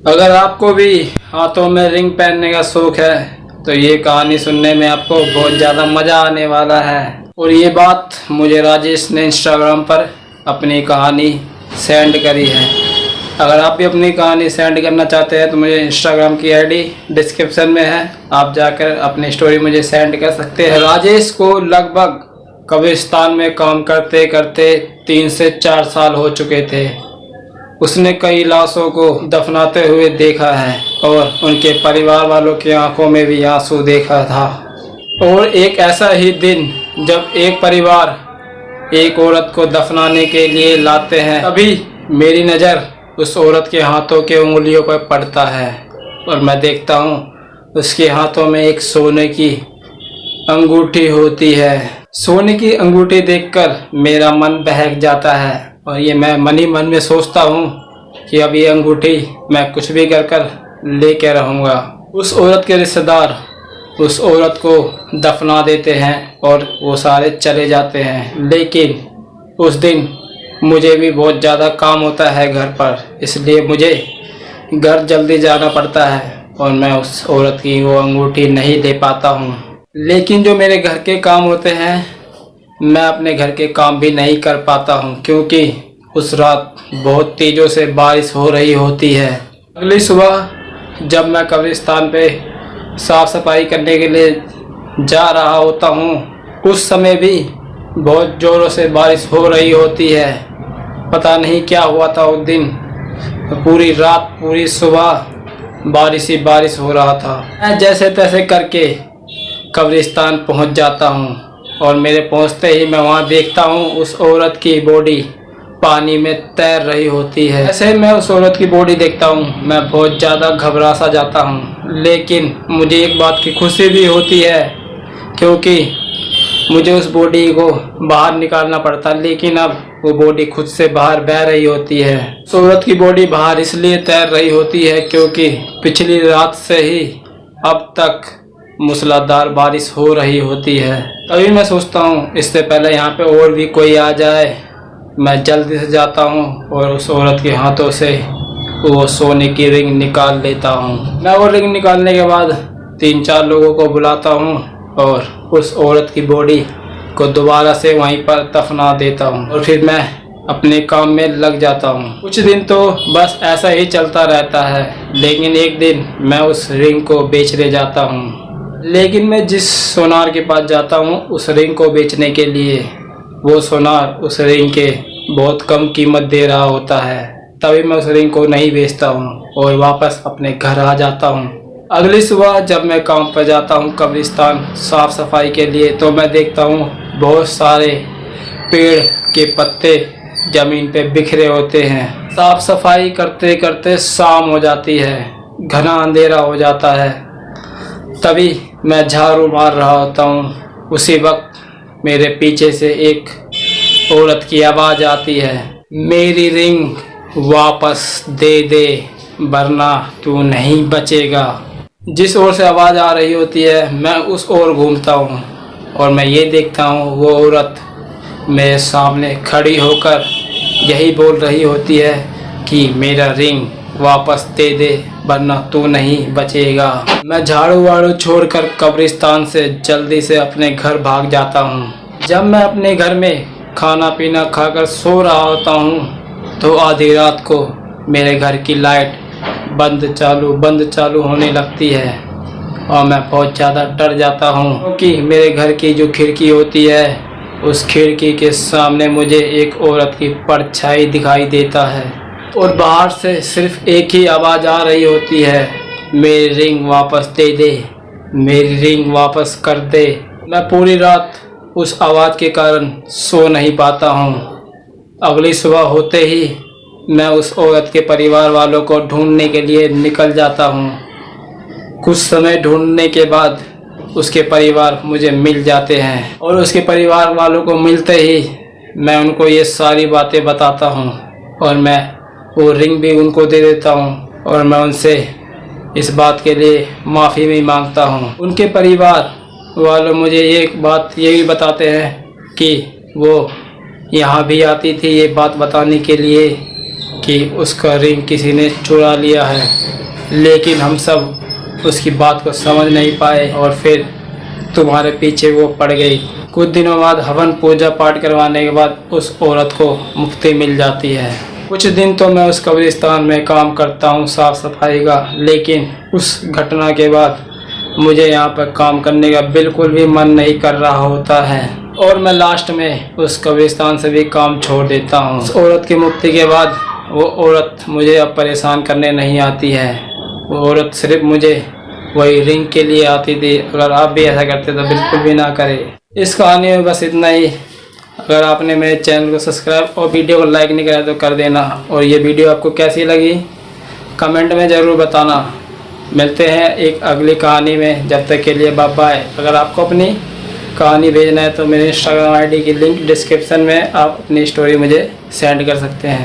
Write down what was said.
अगर आपको भी हाथों में रिंग पहनने का शौक है तो ये कहानी सुनने में आपको बहुत ज़्यादा मज़ा आने वाला है। और ये बात मुझे राजेश ने इंस्टाग्राम पर अपनी कहानी सेंड करी है। अगर आप भी अपनी कहानी सेंड करना चाहते हैं तो मुझे इंस्टाग्राम की आईडी डिस्क्रिप्शन में है, आप जाकर अपनी स्टोरी मुझे सेंड कर सकते हैं। राजेश को लगभग कब्रिस्तान में काम करते करते 3 से 4 साल हो चुके थे। उसने कई लाशों को दफनाते हुए देखा है और उनके परिवार वालों की आंखों में भी आंसू देखा था। और एक ऐसा ही दिन जब एक परिवार एक औरत को दफनाने के लिए लाते हैं, तभी मेरी नज़र उस औरत के हाथों के उंगलियों पर पड़ता है और मैं देखता हूँ उसके हाथों में एक सोने की अंगूठी होती है। सोने की अंगूठी देखकर मेरा मन बहक जाता है और ये मैं मन ही मन में सोचता हूँ कि अब ये अंगूठी मैं कुछ भी कर लेके रहूँगा। उस औरत के रिश्तेदार उस औरत को दफना देते हैं और वो सारे चले जाते हैं। लेकिन उस दिन मुझे भी बहुत ज़्यादा काम होता है घर पर, इसलिए मुझे घर जल्दी जाना पड़ता है और मैं उस औरत की वो अंगूठी नहीं दे पाता हूँ। लेकिन जो मेरे घर के काम होते हैं मैं अपने घर के काम भी नहीं कर पाता हूँ, क्योंकि उस रात बहुत तेज़ों से बारिश हो रही होती है। अगली सुबह जब मैं कब्रिस्तान पे साफ़ सफाई करने के लिए जा रहा होता हूँ, उस समय भी बहुत ज़ोरों से बारिश हो रही होती है। पता नहीं क्या हुआ था उस दिन, पूरी रात पूरी सुबह बारिश ही बारिश हो रहा था। मैं जैसे तैसे करके कब्रिस्तान पहुँच जाता हूँ और मेरे पहुंचते ही मैं वहां देखता हूं उस औरत की बॉडी पानी में तैर रही होती है। ऐसे मैं उस औरत की बॉडी देखता हूं, मैं बहुत ज़्यादा घबरा सा जाता हूं। लेकिन मुझे एक बात की खुशी भी होती है, क्योंकि मुझे उस बॉडी को बाहर निकालना पड़ता, लेकिन अब वो बॉडी खुद से बाहर बह रही होती है। उस औरत की बॉडी बाहर इसलिए तैर रही होती है क्योंकि पिछली रात से ही अब तक मूसलाधार बारिश हो रही होती है। तभी मैं सोचता हूँ इससे पहले यहाँ पे और भी कोई आ जाए, मैं जल्दी से जाता हूँ और उस औरत के हाथों से वो सोने की रिंग निकाल लेता हूँ। मैं वो रिंग निकालने के बाद 3-4 लोगों को बुलाता हूँ और उस औरत की बॉडी को दोबारा से वहीं पर दफना देता हूँ और फिर मैं अपने काम में लग जाता हूँ। कुछ दिन तो बस ऐसा ही चलता रहता है, लेकिन एक दिन मैं उस रिंग को बेचने जाता हूँ। लेकिन मैं जिस सोनार के पास जाता हूँ उस रिंग को बेचने के लिए, वो सोनार उस रिंग के बहुत कम कीमत दे रहा होता है। तभी मैं उस रिंग को नहीं बेचता हूँ और वापस अपने घर आ जाता हूँ। अगली सुबह जब मैं काम पर जाता हूँ कब्रिस्तान साफ़ सफाई के लिए, तो मैं देखता हूँ बहुत सारे पेड़ के पत्ते ज़मीन पे बिखरे होते हैं। साफ़ सफाई करते करते शाम हो जाती है, घना अंधेरा हो जाता है। तभी मैं झाड़ू मार रहा होता हूँ, उसी वक्त मेरे पीछे से एक औरत की आवाज़ आती है, मेरी रिंग वापस दे दे वरना तू नहीं बचेगा। जिस ओर से आवाज़ आ रही होती है मैं उस ओर घूमता हूँ और मैं ये देखता हूँ वो औरत मेरे सामने खड़ी होकर यही बोल रही होती है कि मेरा रिंग वापस दे दे वरना तू नहीं बचेगा। मैं झाड़ू वाड़ू छोड़कर कब्रिस्तान से जल्दी से अपने घर भाग जाता हूँ। जब मैं अपने घर में खाना पीना खाकर सो रहा होता हूँ तो आधी रात को मेरे घर की लाइट बंद चालू होने लगती है और मैं बहुत ज़्यादा डर जाता हूँ, क्योंकि मेरे घर की जो खिड़की होती है उस खिड़की के सामने मुझे एक औरत की परछाई दिखाई देता है और बाहर से सिर्फ एक ही आवाज़ आ रही होती है, मेरी रिंग वापस दे दे, मेरी रिंग वापस कर दे। मैं पूरी रात उस आवाज़ के कारण सो नहीं पाता हूँ। अगली सुबह होते ही मैं उस औरत के परिवार वालों को ढूंढने के लिए निकल जाता हूँ। कुछ समय ढूंढने के बाद उसके परिवार मुझे मिल जाते हैं और उसके परिवार वालों को मिलते ही मैं उनको ये सारी बातें बताता हूँ और मैं वो रिंग भी उनको दे देता हूँ और मैं उनसे इस बात के लिए माफ़ी भी मांगता हूँ। उनके परिवार वालों मुझे एक बात ये भी बताते हैं कि वो यहाँ भी आती थी ये बात बताने के लिए कि उसका रिंग किसी ने चुरा लिया है, लेकिन हम सब उसकी बात को समझ नहीं पाए और फिर तुम्हारे पीछे वो पड़ गई। कुछ दिनों बाद हवन पूजा पाठ करवाने के बाद उस औरत को मुक्ति मिल जाती है। कुछ दिन तो मैं उस कब्रिस्तान में काम करता हूँ साफ सफाई का, लेकिन उस घटना के बाद मुझे यहाँ पर काम करने का बिल्कुल भी मन नहीं कर रहा होता है और मैं लास्ट में उस कब्रिस्तान से भी काम छोड़ देता हूँ। उस औरत की मुक्ति के बाद वो औरत मुझे अब परेशान करने नहीं आती है। वो औरत सिर्फ मुझे वही रिंग के लिए आती थी। अगर आप भी ऐसा करते तो बिल्कुल भी ना करें। इस कहानी में बस इतना ही। अगर आपने मेरे चैनल को सब्सक्राइब और वीडियो को लाइक नहीं करा तो कर देना, और ये वीडियो आपको कैसी लगी कमेंट में ज़रूर बताना। मिलते हैं एक अगली कहानी में, जब तक के लिए बाय बाय। अगर आपको अपनी कहानी भेजना है तो मेरे इंस्टाग्राम आईडी की लिंक डिस्क्रिप्शन में आप अपनी स्टोरी मुझे सेंड कर सकते हैं।